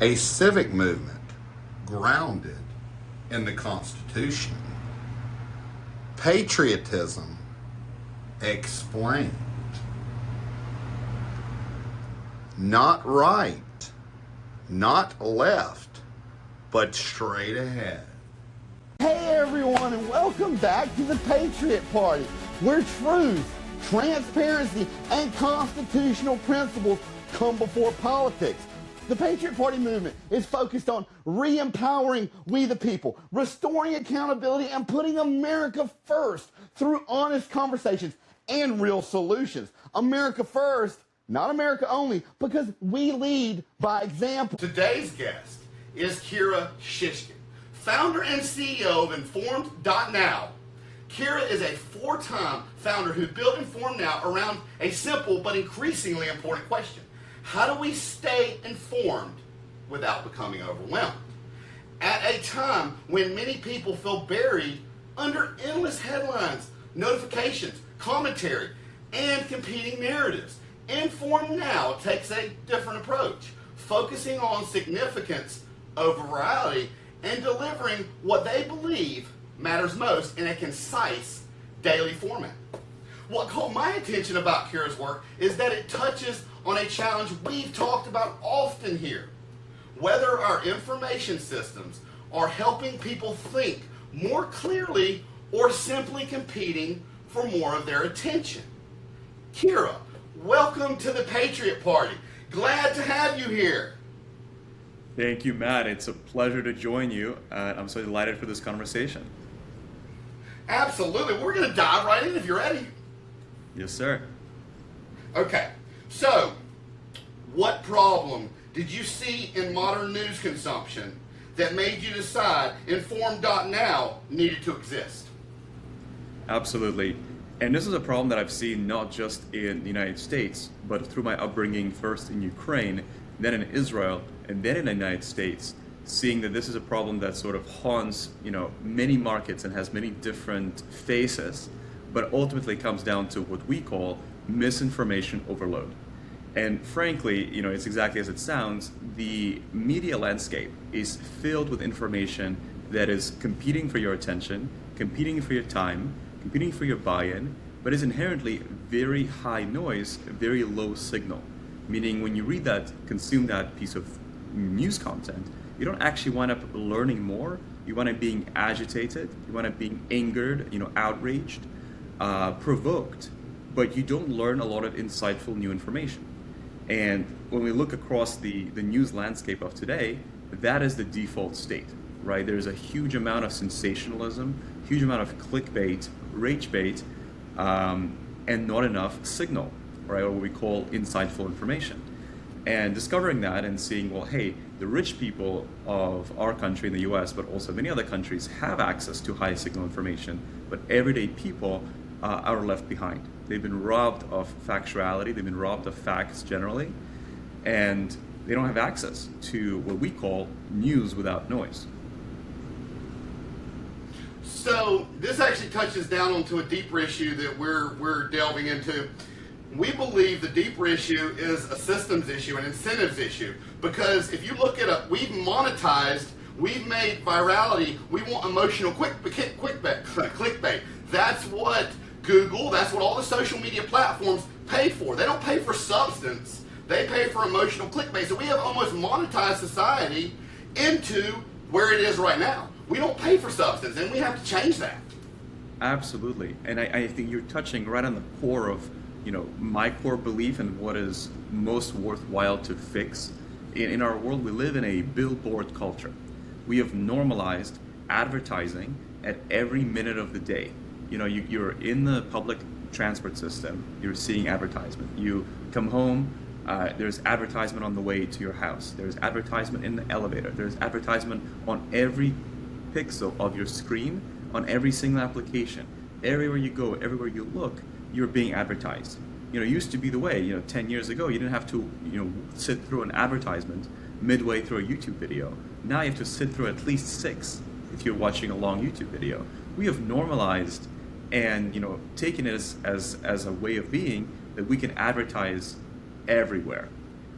A civic movement grounded in the Constitution. Patriotism explained. Not right, not left, but straight ahead. Hey everyone, and welcome back to the Patriot Party, where truth, transparency, and constitutional principles come before politics. The Patriot Party movement is focused on re-empowering we the people, restoring accountability, and putting America first through honest conversations and real solutions. America first, not America only, because we lead by example. Today's guest is Kira Shishkin, founder and CEO of informed.now. Kira is a four-time founder who built informed.now around a simple but increasingly important question. How do we stay informed without becoming overwhelmed? At a time when many people feel buried under endless headlines, notifications, commentary, and competing narratives, informed.now takes a different approach, focusing on significance over virality and delivering what they believe matters most in a concise daily format. What caught my attention about Kira's work is that it touches on a challenge we've talked about often here. Whether our information systems are helping people think more clearly or simply competing for more of their attention. Kira, welcome to the Patriot Party. Glad to have you here. Thank you, Matt. It's a pleasure to join you. I'm so delighted for this conversation. Absolutely. We're going to dive right in if you're ready. Yes, sir. Okay. So, what problem did you see in modern news consumption that made you decide informed.now needed to exist? Absolutely. And this is a problem that I've seen not just in the United States, but through my upbringing first in Ukraine, then in Israel, and then in the United States, seeing that this is a problem that sort of haunts, many markets and has many different faces, but ultimately comes down to what we call misinformation overload. And frankly, it's exactly as it sounds. The media landscape is filled with information that is competing for your attention, competing for your time, competing for your buy-in, but is inherently very high noise, very low signal. Meaning when you read that, consume that piece of news content, you don't actually wind up learning more. You wind up being agitated, you wind up being angered, outraged, provoked, but you don't learn a lot of insightful new information. And when we look across the news landscape of today, that is the default state, right? There's a huge amount of sensationalism, huge amount of clickbait, rage bait, and not enough signal, right? Or what we call insightful information. And discovering that and seeing, well, hey, the rich people of our country in the US, but also many other countries, have access to high signal information, but everyday people are left behind. They've been robbed of factuality, they've been robbed of facts generally, and they don't have access to what we call news without noise. So this actually touches down onto a deeper issue that we're delving into. We believe the deeper issue is a systems issue, an incentives issue, because if you look at we've monetized, we've made virality, we want emotional clickbait. That's what Google, that's what all the social media platforms pay for. They don't pay for substance, they pay for emotional clickbait. So we have almost monetized society into where it is right now. We don't pay for substance, and we have to change that. Absolutely. And I think you're touching right on the core of my core belief and what is most worthwhile to fix. In our world, we live in a billboard culture. We have normalized advertising at every minute of the day. You're in the public transport system, you're seeing advertisement. You come home, there's advertisement on the way to your house. There's advertisement in the elevator. There's advertisement on every pixel of your screen, on every single application. Everywhere you go, everywhere you look, you're being advertised. It used to be the way, 10 years ago, you didn't have to, sit through an advertisement midway through a YouTube video. Now you have to sit through at least 6 if you're watching a long YouTube video. We have normalized and taken it as a way of being that we can advertise everywhere.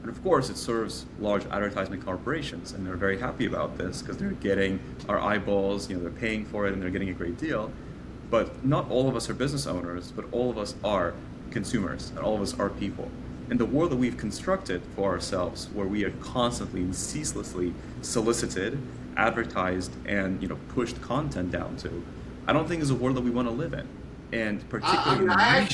And of course, it serves large advertisement corporations, and they're very happy about this because they're getting our eyeballs, they're paying for it and they're getting a great deal. But not all of us are business owners, but all of us are consumers, and all of us are people. And the world that we've constructed for ourselves, where we are constantly and ceaselessly solicited, advertised, and pushed content down to, I don't think is a world that we want to live in. And particularly, I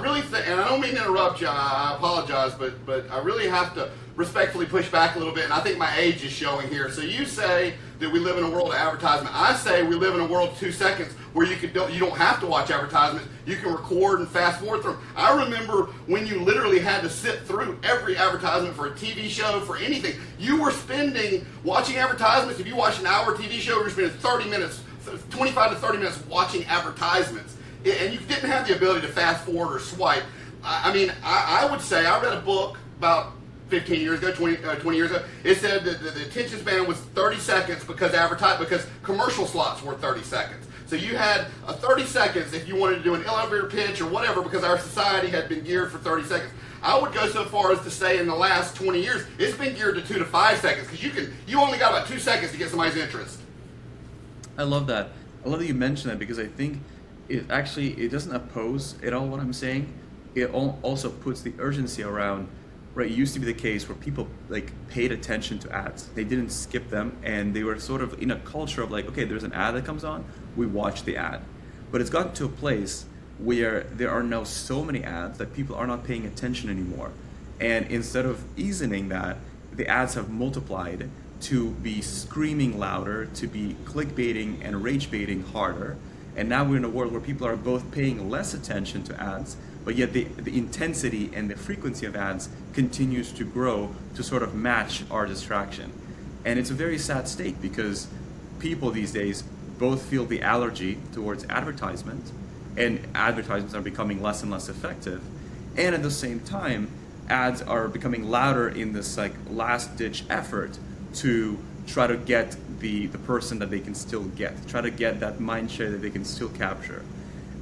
really think, and I don't mean to interrupt you. I apologize, but I really have to respectfully push back a little bit. And I think my age is showing here. So you say that we live in a world of advertisement. I say we live in a world of 2 seconds where you don't have to watch advertisements. You can record and fast forward through them. I remember when you literally had to sit through every advertisement for a TV show, for anything. You were spending watching advertisements. If you watched an hour TV show, you were spending 30 minutes. 25 to 30 minutes watching advertisements, and you didn't have the ability to fast forward or swipe. I would say, I read a book about 15 years ago, 20 years ago. It said that the attention span was 30 seconds because commercial slots were 30 seconds. So you had 30 seconds if you wanted to do an elevator pitch or whatever, because our society had been geared for 30 seconds. I would go so far as to say in the last 20 years, it's been geared to 2 to 5 seconds, because you only got about 2 seconds to get somebody's interest. I love that. I love that you mentioned that, because I think it doesn't oppose at all what I'm saying. It also puts the urgency around, right? It used to be the case where people paid attention to ads. They didn't skip them, and they were sort of in a culture of okay, there's an ad that comes on, we watch the ad. But it's gotten to a place where there are now so many ads that people are not paying attention anymore. And instead of easing that, the ads have multiplied to be screaming louder, to be clickbaiting and rage baiting harder. And now we're in a world where people are both paying less attention to ads, but yet the intensity and the frequency of ads continues to grow to sort of match our distraction. And it's a very sad state, because people these days both feel the allergy towards advertisement, and advertisements are becoming less and less effective. And at the same time, ads are becoming louder in this last ditch effort to try to get the person that they can still get, try to get that mind share that they can still capture.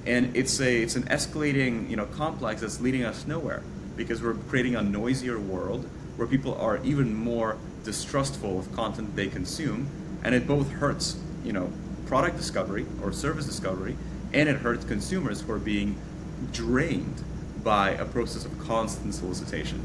And it's an escalating complex that's leading us nowhere, because we're creating a noisier world where people are even more distrustful of content they consume, and it both hurts product discovery or service discovery, and it hurts consumers who are being drained by a process of constant solicitation.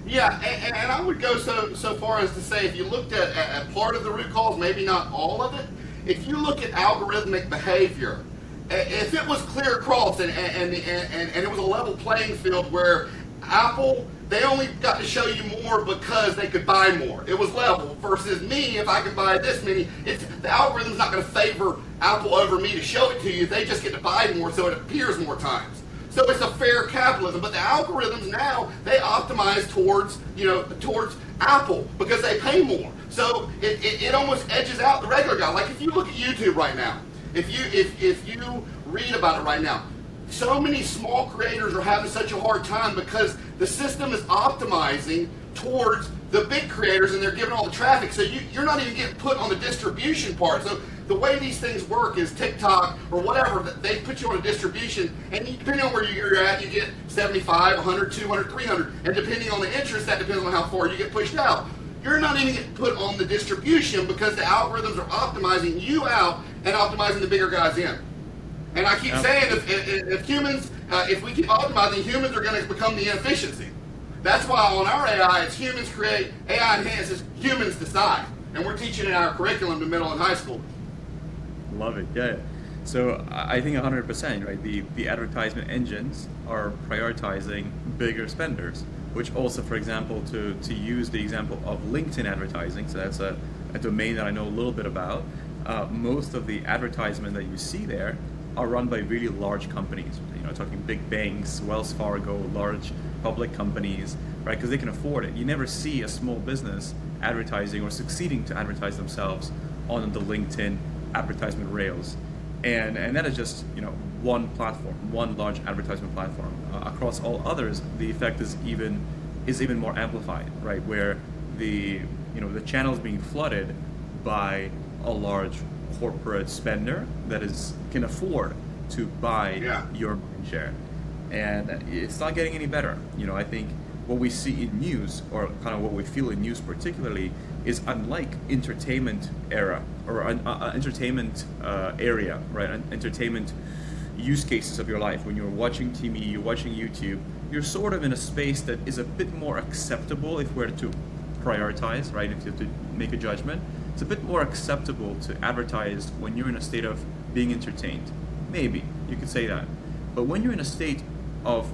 Yeah, and I would go so far as to say, if you looked at part of the root cause, maybe not all of it, if you look at algorithmic behavior, if it was clear across and it was a level playing field where Apple, they only got to show you more because they could buy more. It was level, versus me, if I could buy this many, the algorithm's not going to favor Apple over me to show it to you. They just get to buy more, so it appears more times. So it's a fair capitalism, but the algorithms now, they optimize towards Apple because they pay more. So it almost edges out the regular guy. Like if you look at YouTube right now, if you read about it right now, so many small creators are having such a hard time because the system is optimizing towards the big creators, and they're giving all the traffic. So you're not even getting put on the distribution part. So the way these things work is TikTok or whatever, they put you on a distribution, and depending on where you're at, you get 75, 100, 200, 300. And depending on the interest, that depends on how far you get pushed out. You're not even getting put on the distribution because the algorithms are optimizing you out and optimizing the bigger guys in. And I keep saying, if we keep optimizing, humans are going to become the inefficiency. That's why on our AI, it's humans create, AI enhances, humans decide. And we're teaching in our curriculum to middle and high school. Love it, yeah. So I think 100%, right? The advertisement engines are prioritizing bigger spenders, which also, for example, to use the example of LinkedIn advertising, so that's a domain that I know a little bit about, most of the advertisement that you see there are run by really large companies, talking big banks, Wells Fargo, large public companies, right? Because they can afford it. You never see a small business advertising or succeeding to advertise themselves on the LinkedIn advertisement rails. And that is just one platform, one large advertisement platform. Across all others, the effect is even more amplified, right? Where the channel is being flooded by a large corporate spender that can afford to buy your share, and it's not getting any better. I think what we see in news, or kind of what we feel in news particularly, is unlike entertainment era or entertainment area, right? Entertainment use cases of your life. When you're watching TV, you're watching YouTube, you're sort of in a space that is a bit more acceptable if we're to prioritize, right? If you have to make a judgment, it's a bit more acceptable to advertise when you're in a state of being entertained. Maybe you could say that. But when you're in a state of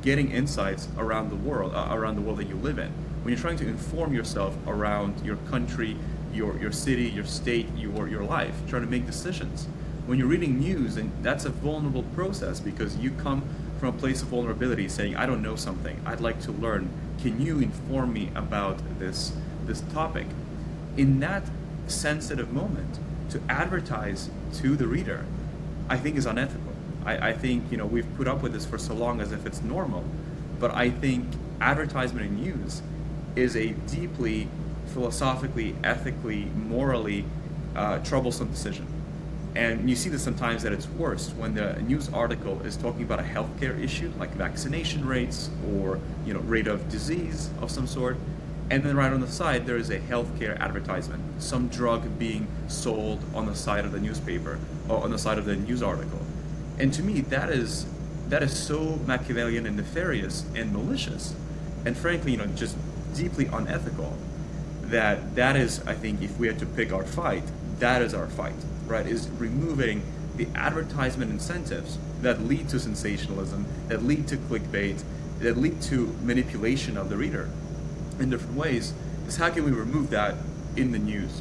getting insights around the world that you live in, when you're trying to inform yourself around your country, your city, your state, your life, trying to make decisions. When you're reading news, and that's a vulnerable process because you come from a place of vulnerability saying, I don't know something, I'd like to learn. Can you inform me about this topic? In that sensitive moment, to advertise to the reader, I think is unethical. I think, we've put up with this for so long as if it's normal, but I think advertisement in news is a deeply philosophically, ethically, morally troublesome decision. And you see this sometimes at its worst when the news article is talking about a healthcare issue like vaccination rates or rate of disease of some sort, and then right on the side there is a healthcare advertisement, some drug being sold on the side of the newspaper or on the side of the news article. And to me, that is so Machiavellian and nefarious and malicious, and frankly, just deeply unethical. That is, I think, if we had to pick our fight, that is our fight, right? Is removing the advertisement incentives that lead to sensationalism, that lead to clickbait, that lead to manipulation of the reader in different ways. Is how can we remove that in the news?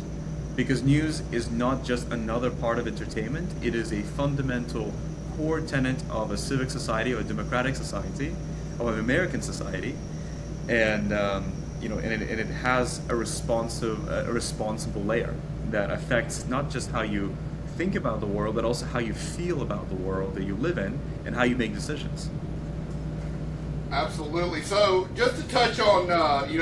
Because news is not just another part of entertainment; it is a fundamental core tenet of a civic society, or a democratic society, of an American society, and it has a responsible layer that affects not just how you think about the world, but also how you feel about the world that you live in and how you make decisions. Absolutely. So, just to touch on,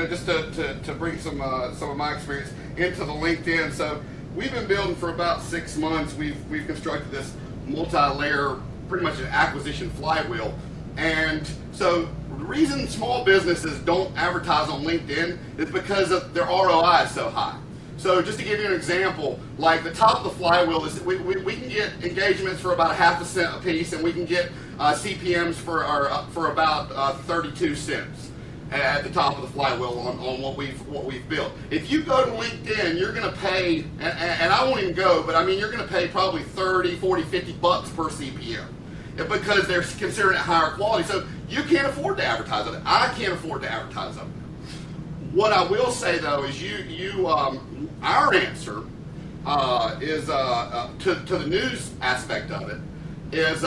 just to bring some of my experience into the LinkedIn. So, we've been building for about 6 months. We've constructed this multi-layer, pretty much an acquisition flywheel. And so the reason small businesses don't advertise on LinkedIn is because of their ROI is so high. So just to give you an example, like the top of the flywheel is we can get engagements for about 0.5 cent a piece, and we can get CPMs for about 32 cents at the top of the flywheel on what we've built. If you go to LinkedIn, you're going to pay, and I won't even go, but I mean, you're going to pay probably 30, 40, 50 bucks per CPM because they're considering it higher quality. So you can't afford to advertise on it. I can't afford to advertise on it. What I will say though is our answer is to the news aspect of it is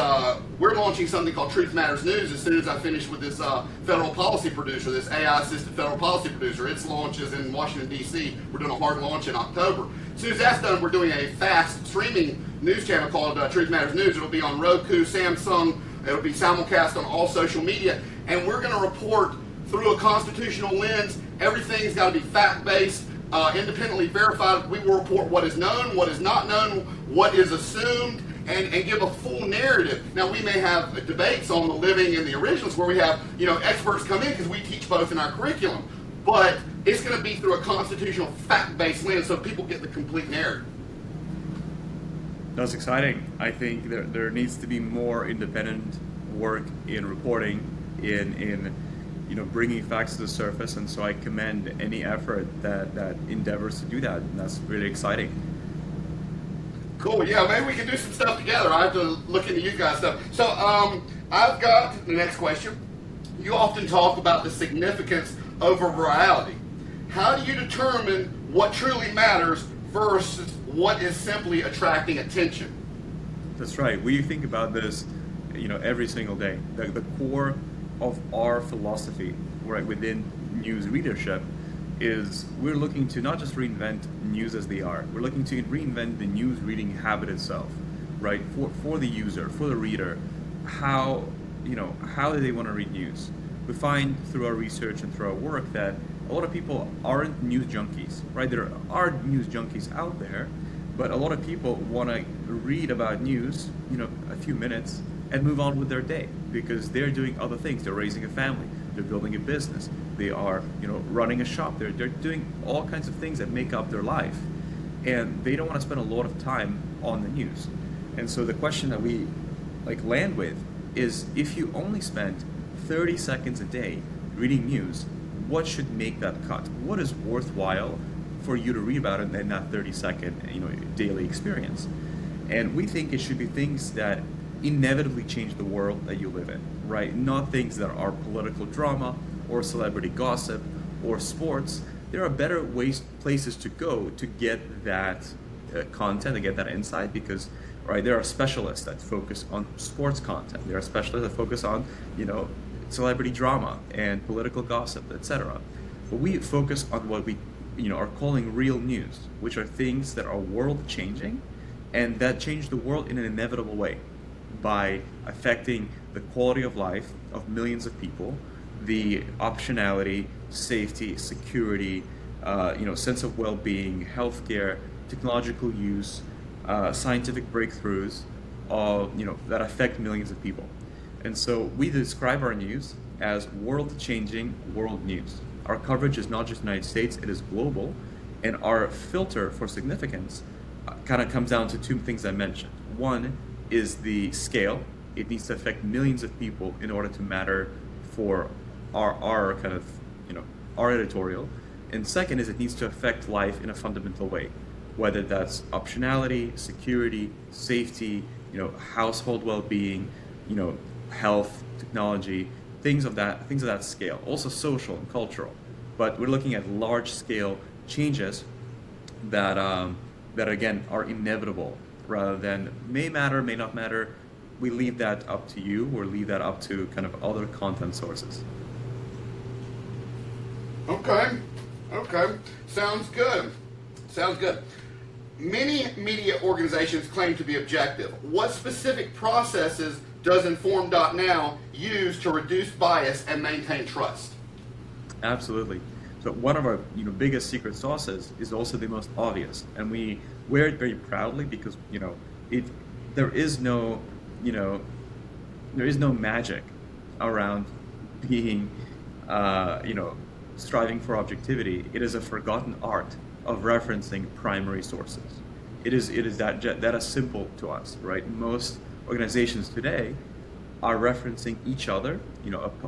we're launching something called Truth Matters News as soon as I finish with this federal policy producer, this AI-assisted federal policy producer. Its launch is in Washington, D.C. We're doing a hard launch in October. As soon as that's done, we're doing a fast streaming news channel called Truth Matters News. It'll be on Roku, Samsung. It'll be simulcast on all social media. And we're going to report through a constitutional lens. Everything's got to be fact-based, independently verified. We will report what is known, what is not known, what is assumed, and give a full narrative. Now, we may have debates on the living and the originals where we have experts come in because we teach both in our curriculum. But it's going to be through a constitutional fact-based lens so people get the complete narrative. That's exciting. I think there needs to be more independent work in reporting, in bringing facts to the surface, and so I commend any effort that endeavors to do that, and that's really exciting. Cool, yeah, maybe we can do some stuff together. I have to look into you guys' stuff. So, I've got the next question. You often talk about the significance over virality. How do you determine what truly matters versus what is simply attracting attention? That's right. We think about this, every single day. The core of our philosophy, right, within news readership is we're looking to not just reinvent news as they are, we're looking to reinvent the news reading habit itself, right, for the user, for the reader. How do they want to read news? We find through our research and through our work that a lot of people aren't news junkies, right? There are news junkies out there, but a lot of people want to read about news, a few minutes and move on with their day because they're doing other things. They're raising a family, they're building a business, they are, running a shop, they're doing all kinds of things that make up their life, and they don't want to spend a lot of time on the news. And so the question that we land with is, if you only spend 30 seconds a day reading news, what should make that cut? What is worthwhile for you to read about it in that 30-second daily experience? And we think it should be things that inevitably change the world that you live in, right? Not things that are political drama or celebrity gossip or sports. There are better places to go to get that content, to get that insight, because there are specialists that focus on sports content. There are specialists that focus on, celebrity drama and political gossip, etc. But we focus on what we, are calling real news, which are things that are world-changing and that change the world in an inevitable way by affecting the quality of life of millions of people, the optionality, safety, security, sense of well-being, healthcare, technological use, scientific breakthroughs, that affect millions of people. And so we describe our news as world-changing world news. Our coverage is not just United States, it is global, and our filter for significance kind of comes down to two things I mentioned. One is the scale. It needs to affect millions of people in order to matter for our kind of, our editorial. And second is it needs to affect life in a fundamental way, whether that's optionality, security, safety, household well-being, health, technology, things of that scale. Also social and cultural. But we're looking at large-scale changes that again are inevitable, rather than may matter, may not matter. We leave that up to you, or leave that up to kind of other content sources. Okay. Sounds good. Many media organizations claim to be objective. What specific processes does informed.now use to reduce bias and maintain trust? Absolutely. So one of our biggest secret sauces is also the most obvious, and we wear it very proudly because there is no magic around being striving for objectivity. It is a forgotten art of referencing primary sources. It is that is simple to us, right? Most organizations today are referencing each other.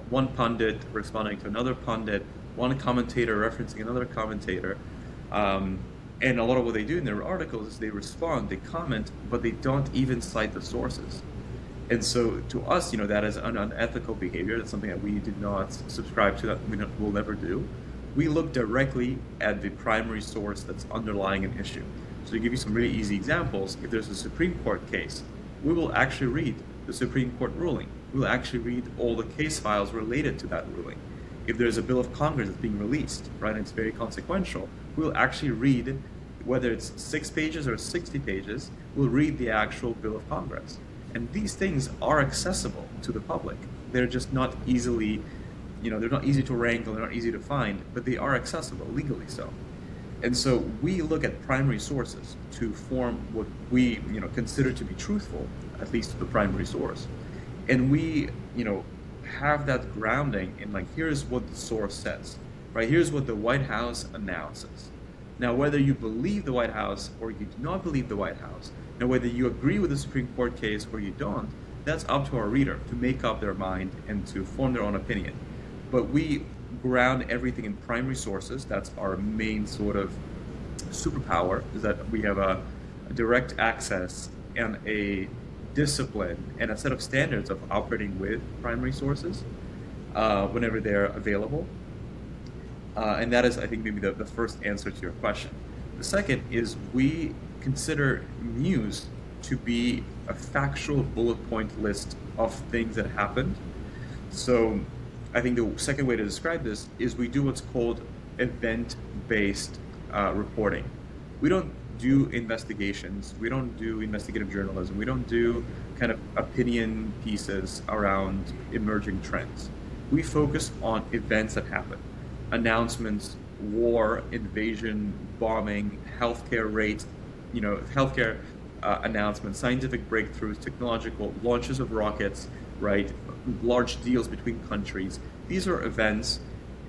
One pundit responding to another pundit, one commentator referencing another commentator, and a lot of what they do in their articles is they respond, they comment, but they don't even cite the sources. And so to us, that is an unethical behavior. That's something that we do not subscribe to, that we'll never do. We look directly at the primary source that's underlying an issue. So to give you some really easy examples, if there's a Supreme Court case, we will actually read the Supreme Court ruling. We'll actually read all the case files related to that ruling. If there's a bill of Congress that's being released, right, and it's very consequential, we'll actually read, whether it's 6 pages or 60 pages, we'll read the actual bill of Congress. And these things are accessible to the public. They're just not easily, they're not easy to wrangle, they're not easy to find, but they are accessible, legally so. And so we look at primary sources to form what we, consider to be truthful, at least to the primary source. And we, have that grounding in here's what the source says, right? Here's what the White House announces. Now, whether you believe the White House or you do not believe the White House, now whether you agree with the Supreme Court case or you don't, that's up to our reader to make up their mind and to form their own opinion. But we ground everything in primary sources. That's our main sort of superpower, is that we have a direct access and a discipline and a set of standards of operating with primary sources whenever they're available. And that is, I think, maybe the first answer to your question. The second is we consider news to be a factual bullet point list of things that happened. So I think the second way to describe this is we do what's called event-based reporting. We don't do investigations. We don't do investigative journalism. We don't do kind of opinion pieces around emerging trends. We focus on events that happen. Announcements, war, invasion, bombing, healthcare rates, healthcare announcements, scientific breakthroughs, technological launches of rockets, right? Large deals between countries, these are events,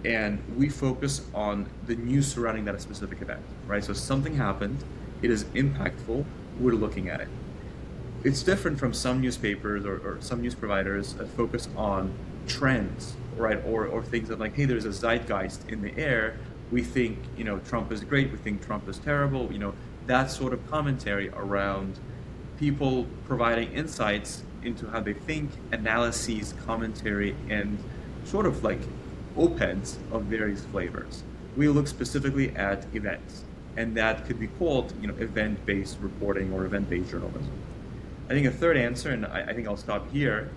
and we focus on the news surrounding that specific event, right? So something happened, it is impactful, we're looking at it. It's different from some newspapers or some news providers that focus on trends, right? Or things that like, hey, there's a zeitgeist in the air. We think, Trump is great. We think Trump is terrible. That sort of commentary around people providing insights into how they think, analyses, commentary, and sort of like op-eds of various flavors. We look specifically at events, and that could be called, event-based reporting or event-based journalism. I think a third answer, and I think I'll stop here,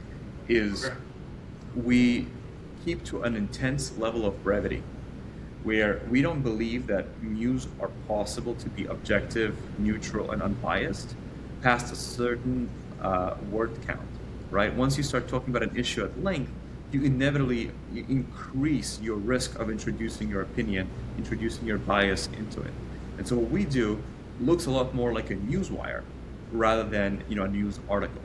is we keep to an intense level of brevity, where we don't believe that news are possible to be objective, neutral, and unbiased past a certain word count, right? Once you start talking about an issue at length, you inevitably increase your risk of introducing your opinion, introducing your bias into it. And so what we do looks a lot more like a newswire rather than a news article.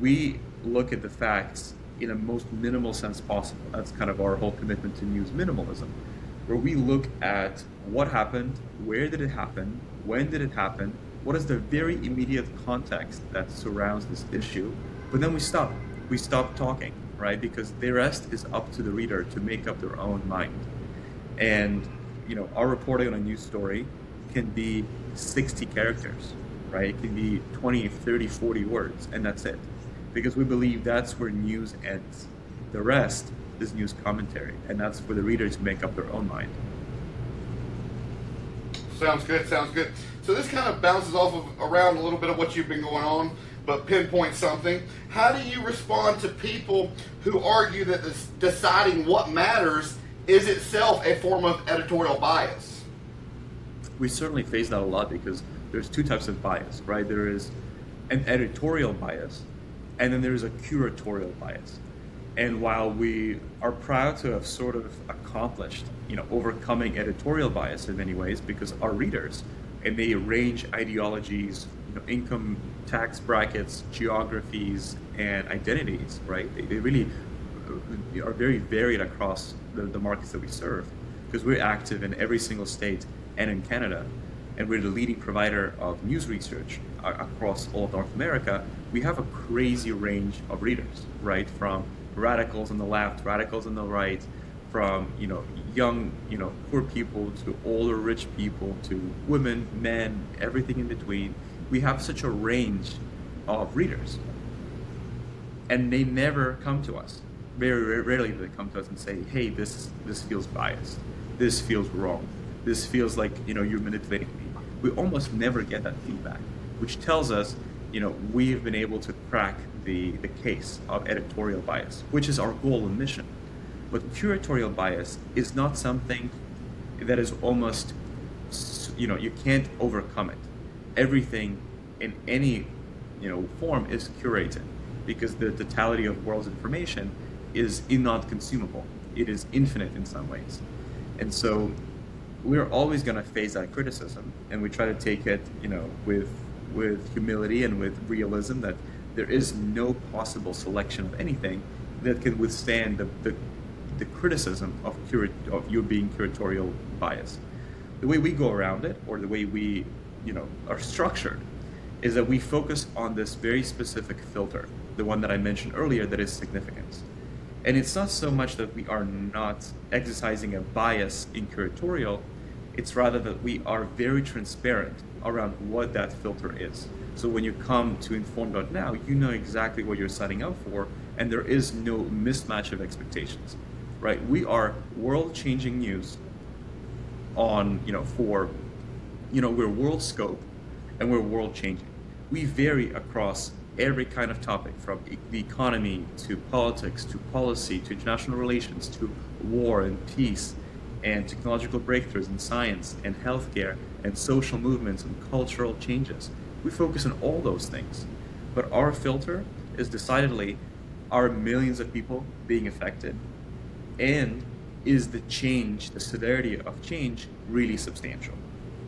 We look at the facts in a most minimal sense possible. That's kind of our whole commitment to news minimalism, where we look at what happened, where did it happen, when did it happen, what is the very immediate context that surrounds this issue, but then we stop. We stop talking, right? Because the rest is up to the reader to make up their own mind. And our reporting on a news story can be 60 characters, right? It can be 20, 30, 40 words, and that's it. Because we believe that's where news ends. The rest is news commentary, and that's for the reader to make up their own mind. Sounds good. So this kind of bounces off of around a little bit of what you've been going on, but pinpoint something. How do you respond to people who argue that this deciding what matters is itself a form of editorial bias? We certainly face that a lot because there's two types of bias, right? There is an editorial bias, and then there's a curatorial bias. And while we are proud to have sort of accomplished, overcoming editorial bias in many ways, because our readers, and they range ideologies, income tax brackets, geographies, and identities, right? They really are very varied across the markets that we serve, because we're active in every single state and in Canada, and we're the leading provider of news research across all of North America. We have a crazy range of readers, right? From radicals on the left, radicals on the right, from young, poor people to older rich people to women, men, everything in between. We have such a range of readers, and they never come to us. Very rarely do they come to us and say, "Hey, this feels biased. This feels wrong. This feels like you're manipulating me." We almost never get that feedback, which tells us we've been able to crack the case of editorial bias, which is our goal and mission. But curatorial bias is not something that is almost, you can't overcome it. Everything in any, form is curated, because the totality of the world's information is not consumable. It is infinite in some ways. And so we're always going to face that criticism, and we try to take it, with humility and with realism, that there is no possible selection of anything that can withstand the criticism of you being curatorial bias. The way we go around it, or the way we are structured, is that we focus on this very specific filter, the one that I mentioned earlier, that is significance. And it's not so much that we are not exercising a bias in curatorial, it's rather that we are very transparent around what that filter is. So when you come to informed.now, you know exactly what you're signing up for, and there is no mismatch of expectations, right? We are world-changing news on, we're world scope, and we're world-changing. We vary across every kind of topic, from the economy to politics to policy to international relations to war and peace and technological breakthroughs in science and healthcare and social movements and cultural changes. We focus on all those things. But our filter is decidedly, are millions of people being affected? And is the change, the severity of change, really substantial?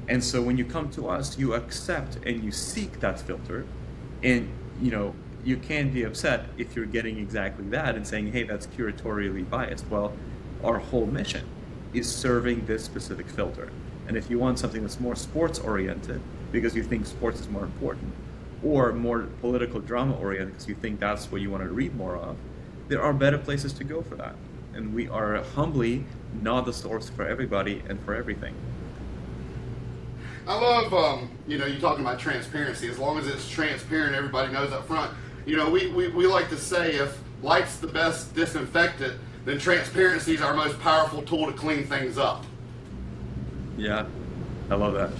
And so when you come to us, you accept and you seek that filter, and you can't be upset if you're getting exactly that and saying, hey, that's curatorially biased. Well, our whole mission is serving this specific filter. And if you want something that's more sports oriented because you think sports is more important, or more political drama oriented because you think that's what you want to read more of, there are better places to go for that. And we are humbly not the source for everybody and for everything. I love, you talking about transparency. As long as it's transparent, everybody knows up front. We like to say if light's the best disinfectant, then transparency is our most powerful tool to clean things up. Yeah, I love that.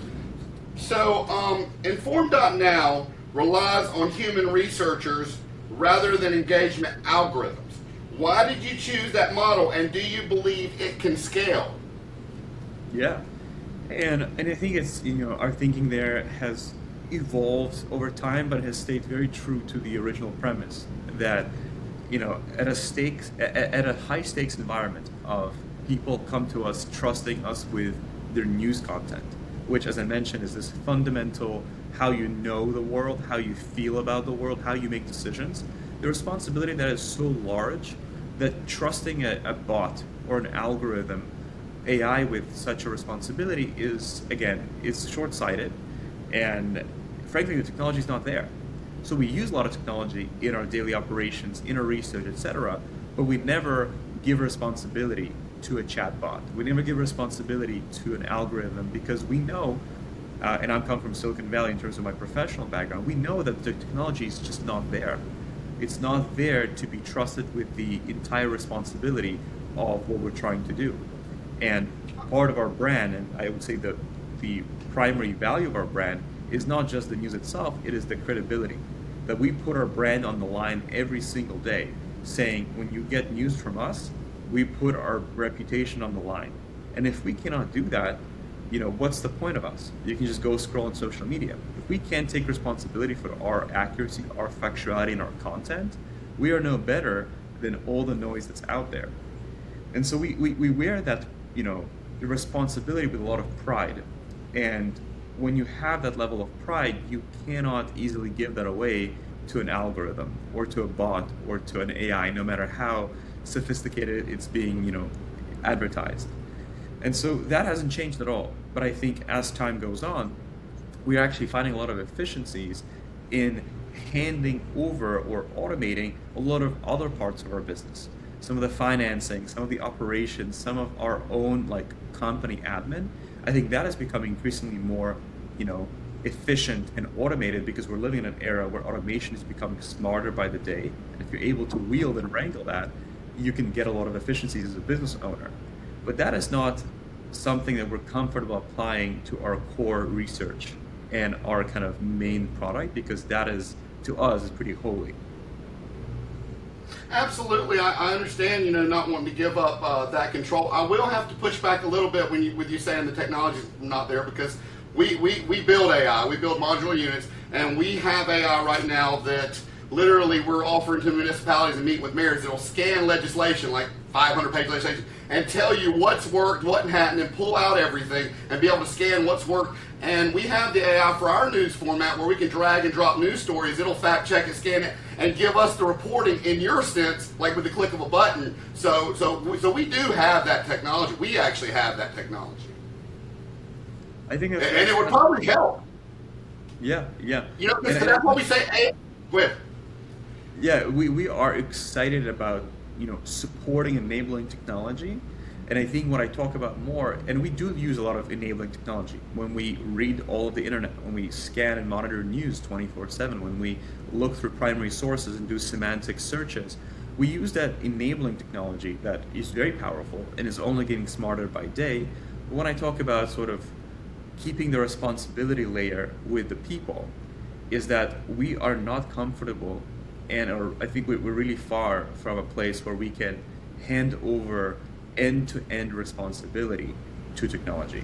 So, informed.now relies on human researchers rather than engagement algorithms. Why did you choose that model, and do you believe it can scale? Yeah, and I think it's, our thinking there has evolved over time, but has stayed very true to the original premise that, at a high stakes environment of people come to us trusting us with their news content, which, as I mentioned, is this fundamental how you know the world, how you feel about the world, how you make decisions. The responsibility that is so large that trusting a bot or an algorithm, AI with such a responsibility is short-sighted, and frankly, the technology is not there. So we use a lot of technology in our daily operations, in our research, etc., but we never give responsibility to a chatbot. We never give responsibility to an algorithm because we know, and I'm come from Silicon Valley in terms of my professional background, we know that the technology is just not there. It's not there to be trusted with the entire responsibility of what we're trying to do. And part of our brand, and I would say the primary value of our brand, is not just the news itself, it is the credibility. That we put our brand on the line every single day, saying when you get news from us, we put our reputation on the line. And if we cannot do that, what's the point of us? You can just go scroll on social media. If we can't take responsibility for our accuracy, our factuality, and our content, we are no better than all the noise that's out there. And so we wear that, the responsibility with a lot of pride. And when you have that level of pride, you cannot easily give that away to an algorithm or to a bot or to an AI, no matter how sophisticated it's being, advertised. And so that hasn't changed at all. But I think as time goes on, we're actually finding a lot of efficiencies in handing over or automating a lot of other parts of our business. Some of the financing, some of the operations, some of our own company admin. I think that is becoming increasingly more, efficient and automated because we're living in an era where automation is becoming smarter by the day. And if you're able to wield and wrangle that, you can get a lot of efficiencies as a business owner. But that is not something that we're comfortable applying to our core research and our kind of main product, because that is, to us, is pretty holy. Absolutely, I understand, not wanting to give up that control. I will have to push back a little bit with you saying the technology is not there, because we build AI, we build modular units, and we have AI right now that literally we're offering to municipalities and meet with mayors. It'll scan legislation, like 500-page legislation, and tell you what's worked, what hadn't, and pull out everything and be able to scan what's worked. And we have the AI for our news format where we can drag and drop news stories. It'll fact check it, scan it, and give us the reporting in your sense, like with the click of a button. So we do have that technology. We actually have that technology. I think that's and it would probably help. Yeah. That's what we say. With. Yeah, we are excited about supporting enabling technology, and I think what I talk about more, and we do use a lot of enabling technology when we read all of the internet, when we scan and monitor news 24/7, when we look through primary sources and do semantic searches. We use that enabling technology that is very powerful and is only getting smarter by day. But when I talk about sort of keeping the responsibility layer with the people, is that we are not comfortable, and I think we're really far from a place where we can hand over end-to-end responsibility to technology.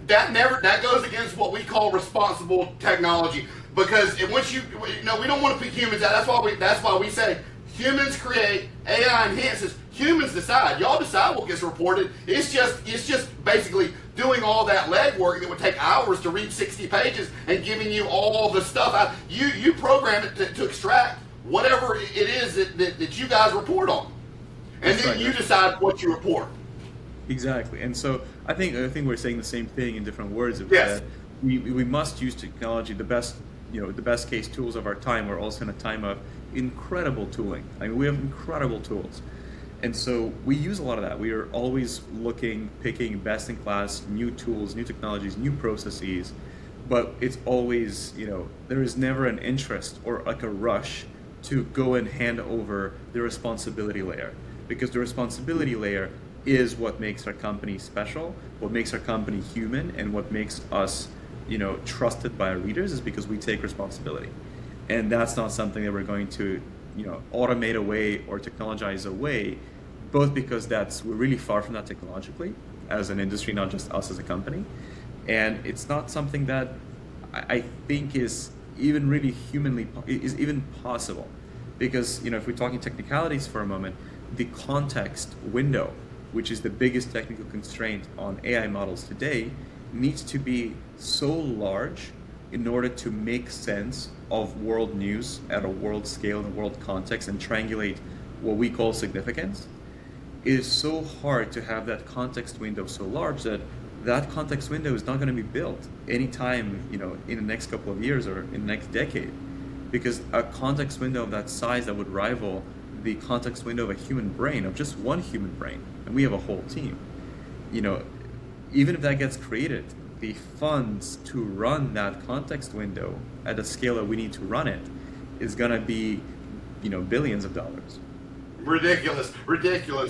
That goes against what we call responsible technology, because once we don't want to put humans out. That's why we say humans create, AI enhances, humans decide. Y'all decide what gets reported. It's just basically doing doing all that legwork that would take hours to read 60 pages and giving you all the stuff out. You program it to extract whatever it is that you guys report on. And That's then right. you decide what you report. Exactly. And so I think we're saying the same thing in different words. Yes. That we must use technology, the best case tools of our time. We're also in a time of incredible tooling. I mean, we have incredible tools. And so we use a lot of that. We are always picking best in class, new tools, new technologies, new processes. But it's always, there is never an interest or like a rush to go and hand over the responsibility layer. Because the responsibility layer is what makes our company special, what makes our company human, and what makes us, trusted by our readers is because we take responsibility. And that's not something that we're going to, automate away or technologize away, both because we're really far from that technologically as an industry, not just us as a company. And it's not something that I think is even really is even possible. Because, if we're talking technicalities for a moment, the context window, which is the biggest technical constraint on AI models today, needs to be so large in order to make sense of world news at a world scale and world context and triangulate what we call significance. It is so hard to have that context window so large that context window is not going to be built anytime, in the next couple of years or in the next decade. Because a context window of that size that would rival the context window of a human brain, of just one human brain, and we have a whole team, even if that gets created, the funds to run that context window at the scale that we need to run it is going to be, billions of dollars. Ridiculous.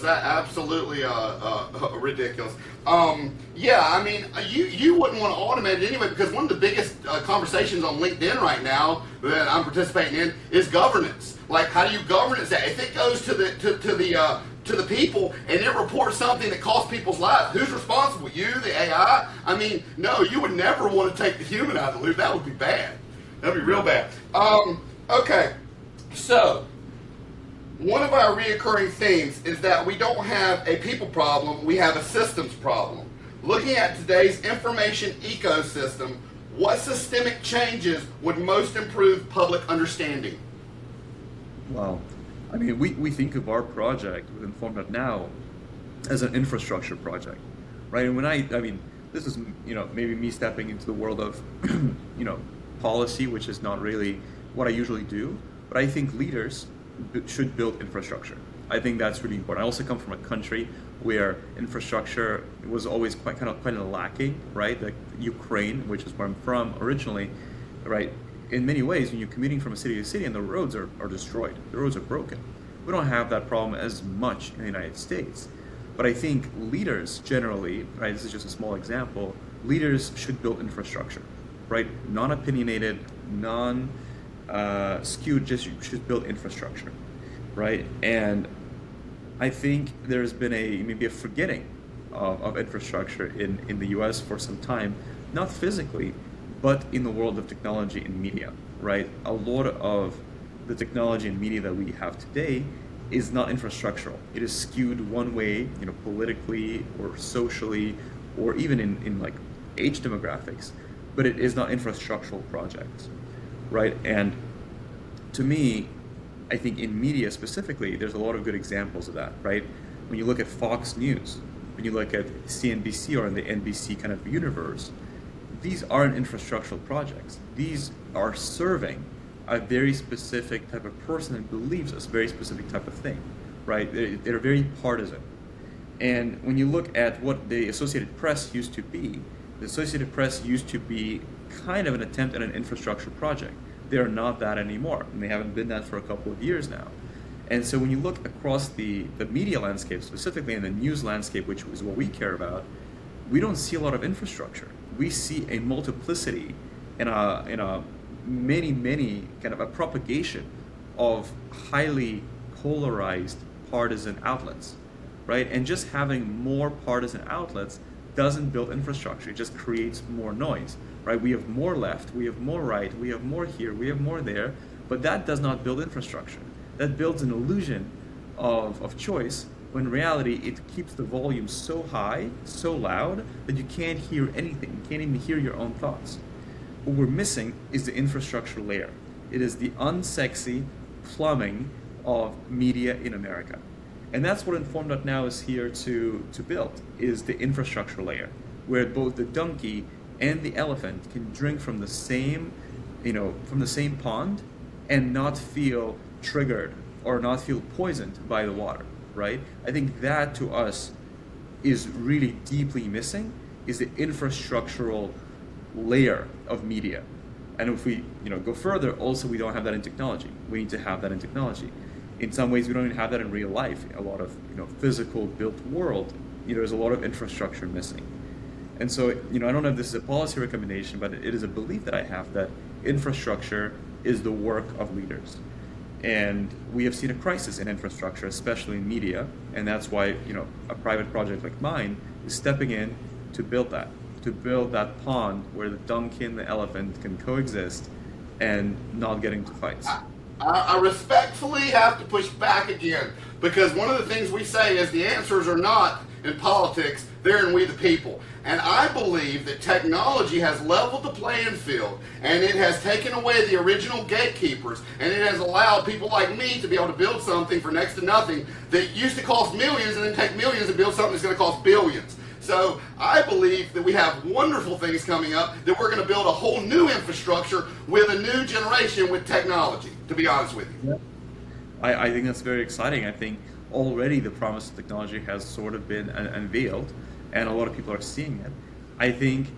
That absolutely ridiculous. Yeah, I mean, you wouldn't want to automate it anyway, because one of the biggest conversations on LinkedIn right now that I'm participating in is governance. Like, how do you governance that? If it goes to the people and it reports something that costs people's lives, who's responsible? You, the AI? I mean, no, you would never want to take the human out of the loop. That would be bad. That would be real bad. Okay, so one of our reoccurring themes is that we don't have a people problem, we have a systems problem. Looking at today's information ecosystem, what systemic changes would most improve public understanding? Wow. I mean, we think of our project with informed.now as an infrastructure project, right? And I mean, this is, maybe me stepping into the world of, policy, which is not really what I usually do, but I think leaders should build infrastructure. I think that's really important. I also come from a country where infrastructure was always quite lacking, right? Like Ukraine, which is where I'm from originally, right? In many ways, when you're commuting from a city to city and the roads are destroyed, the roads are broken. We don't have that problem as much in the United States. But I think leaders generally, right, this is just a small example, leaders should build infrastructure, right? Non-opinionated, skewed, just should build infrastructure, right? And I think there's been maybe a forgetting of infrastructure in the US for some time, not physically, but in the world of technology and media, right? A lot of the technology and media that we have today is not infrastructural. It is skewed one way, politically or socially, or even in like age demographics, but it is not infrastructural projects, right? And to me, I think in media specifically, there's a lot of good examples of that, right? When you look at Fox News, when you look at CNBC or in the NBC kind of universe, these aren't infrastructural projects. These are serving a very specific type of person and believes a very specific type of thing, right? They're very partisan. And when you look at what the Associated Press used to be, the Associated Press used to be kind of an attempt at an infrastructure project. They are not that anymore, and they haven't been that for a couple of years now. And so when you look across the media landscape, specifically in the news landscape, which is what we care about, we don't see a lot of infrastructure. We see a multiplicity and a many kind of a propagation of highly polarized partisan outlets, right? And just having more partisan outlets doesn't build infrastructure. It just creates more noise, right? We have more left, we have more right, we have more here, we have more there, but that does not build infrastructure. That builds an illusion of choice, when in reality it keeps the volume so high, so loud, that you can't hear anything. You can't even hear your own thoughts. What we're missing is the infrastructure layer. It is the unsexy plumbing of media in America. And that's what informed.now is here to build, is the infrastructure layer, where both the donkey and the elephant can drink from the same, from the same pond and not feel triggered or not feel poisoned by the water, right? I think that to us is really deeply missing, is the infrastructural layer of media. And if we go further, also we don't have that in technology. We need to have that in technology. In some ways, we don't even have that in real life. A lot of physical built world, there's a lot of infrastructure missing. And so, I don't know if this is a policy recommendation, but it is a belief that I have that infrastructure is the work of leaders. And we have seen a crisis in infrastructure, especially in media, and that's why a private project like mine is stepping in to build that pond where the donkey and the elephant can coexist and not get into fights. I respectfully have to push back again, because one of the things we say is the answers are not in politics, they're in we the people. And I believe that technology has leveled the playing field, and it has taken away the original gatekeepers, and it has allowed people like me to be able to build something for next to nothing that used to cost millions, and then take millions and build something that's going to cost billions. So I believe that we have wonderful things coming up, that we're going to build a whole new infrastructure with a new generation with technology, to be honest with you. Yeah. I think that's very exciting. I think already the promise of technology has sort of been unveiled, and a lot of people are seeing it. I think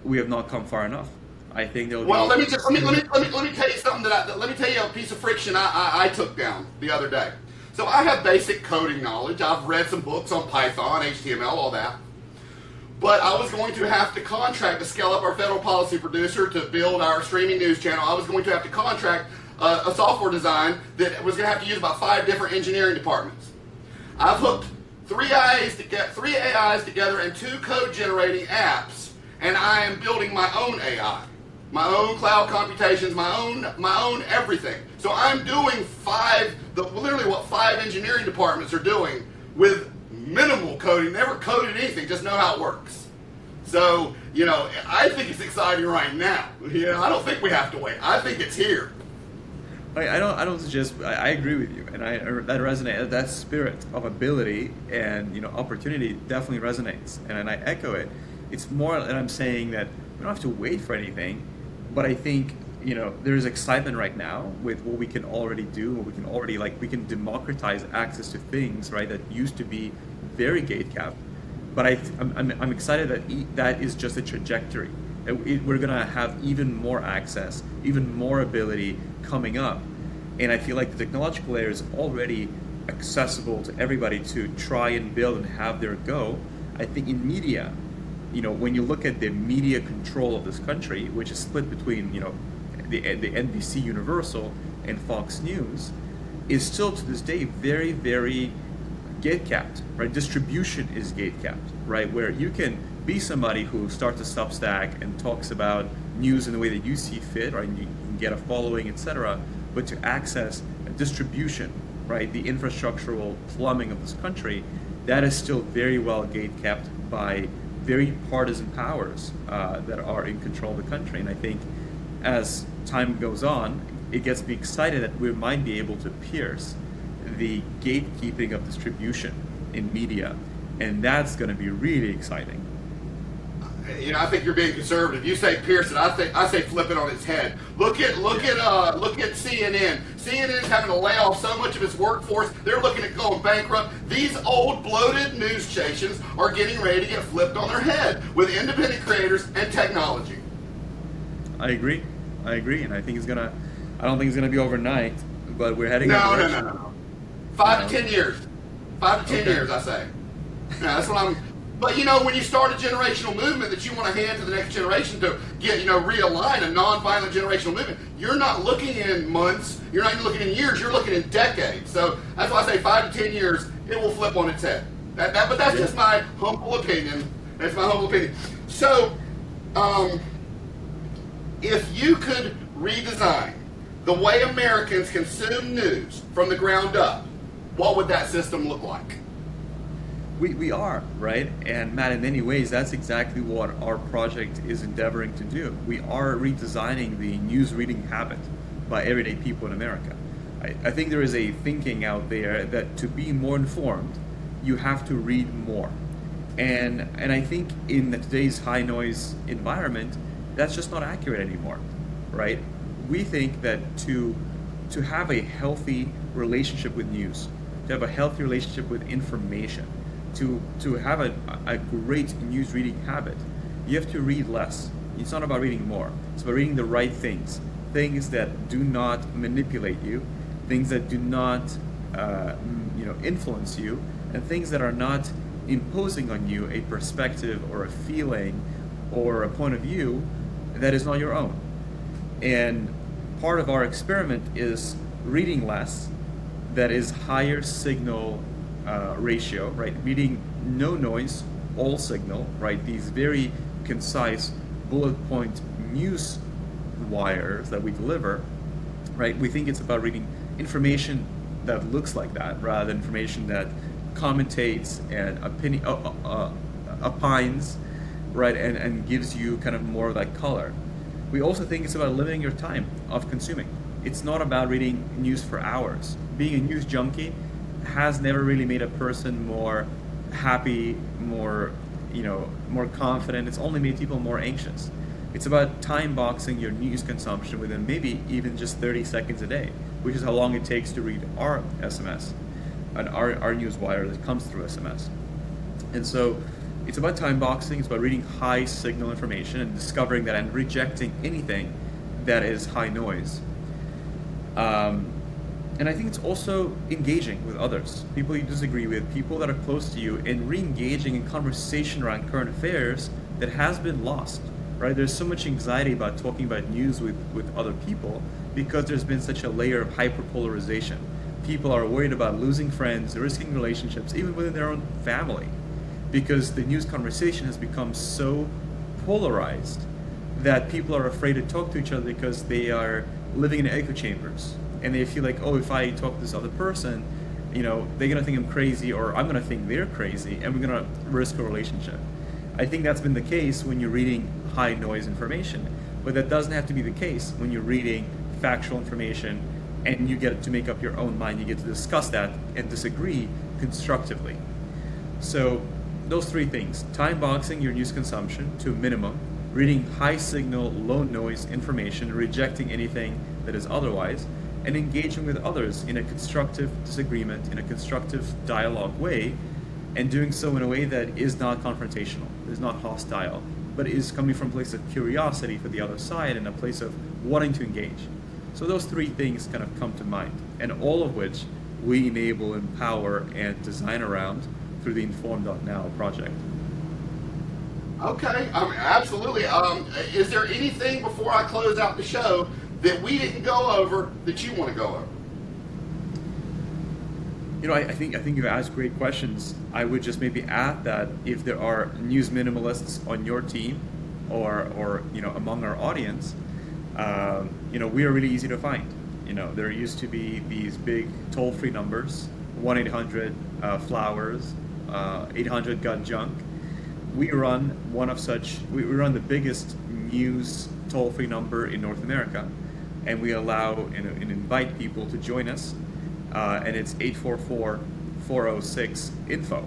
we have not come far enough. I think there'll be... Well, let me tell you something let me tell you a piece of friction I took down the other day. So I have basic coding knowledge. I've read some books on Python, HTML, all that. But I was going to have to contract to scale up our federal policy producer to build our streaming news channel. I was going to have to contract a software design that was going to have to use about 5 different engineering departments. I've hooked 3 AIs together and 2 code-generating apps, and I am building my own AI, my own cloud computations, my own everything. So I'm doing 5 engineering departments are doing with minimal coding, never coded anything, just know how it works. So, I think it's exciting right now. I don't think we have to wait. I think it's here. I don't suggest, I agree with you, and that resonates, that spirit of ability and opportunity definitely resonates, and I echo it. It's more that I'm saying that we don't have to wait for anything, but I think there's excitement right now with what we can already do, what we can already, we can democratize access to things, right, that used to be very gate-capped. But I'm excited that that is just a trajectory. We're going to have even more access, even more ability coming up. And I feel like the technological layer is already accessible to everybody to try and build and have their go. I think in media, when you look at the media control of this country, which is split between, the NBC Universal and Fox News, is still to this day very, very gate-capped, right? Distribution is gate-capped, right? Where you can be somebody who starts a Substack and talks about news in the way that you see fit, right? And you can get a following, etc. But to access a distribution, right? The infrastructural plumbing of this country, that is still very well gate-capped by very partisan powers that are in control of the country. And I think as time goes on, it gets me excited that we might be able to pierce the gatekeeping of distribution in media, and that's going to be really exciting. I think you're being conservative. You say pierce it. I say flip it on its head. Look at CNN. CNN is having to lay off so much of its workforce. They're looking at going bankrupt. These old bloated news stations are getting ready to get flipped on their head with independent creators and technology. I agree, and I don't think it's gonna be overnight, but we're heading. No. 5 to 10 years. 5 to 10 years, I say. Yeah, that's what I'm. But when you start a generational movement that you want to hand to the next generation to get, realign a non-violent generational movement, you're not looking in months, you're not even looking in years, you're looking in decades. So that's why I say 5 to 10 years, it will flip on its head. But that's just my humble opinion. That's my humble opinion. So, if you could redesign the way Americans consume news from the ground up, what would that system look like? We are, right? And Matt, in many ways, that's exactly what our project is endeavoring to do. We are redesigning the news reading habit by everyday people in America. I think there is a thinking out there that to be more informed, you have to read more. And I think in today's high noise environment, that's just not accurate anymore, right? We think that to have a healthy relationship with news, to have a healthy relationship with information, to have a great news reading habit, you have to read less. It's not about reading more. It's about reading the right things that do not manipulate you, things that do not influence you, and things that are not imposing on you a perspective or a feeling or a point of view that is not your own. And part of our experiment is reading less, that is higher signal ratio, right? Reading no noise, all signal, right? These very concise bullet point news wires that we deliver, right? We think it's about reading information that looks like that rather than information that commentates and opines, right? And gives you kind of more of that color. We also think it's about limiting your time of consuming. It's not about reading news for hours. Being a news junkie has never really made a person more happy, more confident. It's only made people more anxious. It's about time boxing your news consumption within maybe even just 30 seconds a day, which is how long it takes to read our SMS and our news wire that comes through SMS. And so it's about time boxing, it's about reading high signal information and discovering that and rejecting anything that is high noise. And I think it's also engaging with others, people you disagree with, people that are close to you, and re-engaging in conversation around current affairs that has been lost, right? There's so much anxiety about talking about news with other people because there's been such a layer of hyperpolarization. People are worried about losing friends, risking relationships, even within their own family, because the news conversation has become so polarized that people are afraid to talk to each other because they are living in echo chambers. And they feel like, oh, if I talk to this other person, they're gonna think I'm crazy, or I'm gonna think they're crazy, and we're gonna risk a relationship. I think that's been the case when you're reading high noise information, but that doesn't have to be the case when you're reading factual information and you get to make up your own mind. You get to discuss that and disagree constructively. So those three things: time boxing your news consumption to a minimum, reading high signal, low noise information, rejecting anything that is otherwise, and engaging with others in a constructive disagreement, in a constructive dialogue way, and doing so in a way that is not confrontational, is not hostile, but is coming from a place of curiosity for the other side and a place of wanting to engage. So those three things kind of come to mind, and all of which we enable, empower, and design around through the informed.now project. Okay, absolutely. Is there anything before I close out the show that we didn't go over that you want to go over? I think you've asked great questions. I would just maybe add that if there are news minimalists on your team or among our audience, we are really easy to find. There used to be these big toll-free numbers, 1-800-FLOWERS, 800-GOT-JUNK. We run one of such. We run the biggest news toll-free number in North America, and we allow and invite people to join us. And it's 844-406-INFO,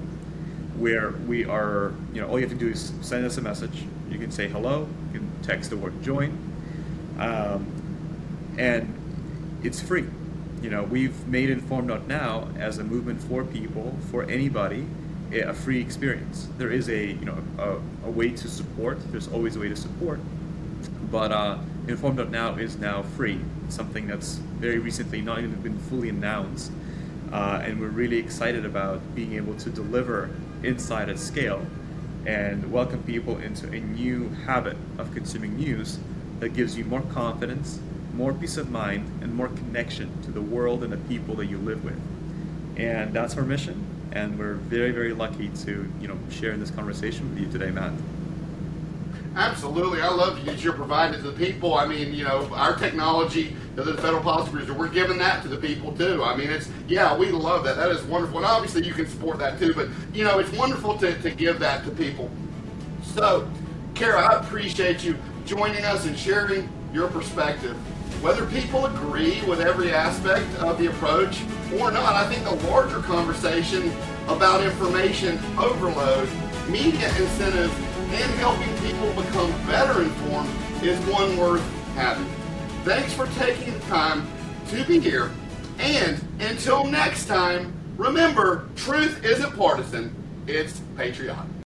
where we are. All you have to do is send us a message. You can say hello. You can text the word join, and it's free. We've made informed.now as a movement for people, for anybody, a free experience. There is a way to support. There's always a way to support, but informed.now is now free. It's something that's very recently not even been fully announced, and we're really excited about being able to deliver insight at scale and welcome people into a new habit of consuming news that gives you more confidence, more peace of mind, and more connection to the world and the people that you live with. And that's our mission. And we're very, very lucky to, share in this conversation with you today, Matt. Absolutely. I love that you're providing it to the people. I mean, you know, our technology, the federal policy producer, we're giving that to the people too. I mean, it's, yeah, we love that. That is wonderful. And obviously you can support that too, but you know, it's wonderful to give that to people. So, Kara, I appreciate you joining us and sharing your perspective. Whether people agree with every aspect of the approach or not, I think the larger conversation about information overload, media incentives, and helping people become better informed is one worth having. Thanks for taking the time to be here. And until next time, remember, truth isn't partisan, it's patriotic.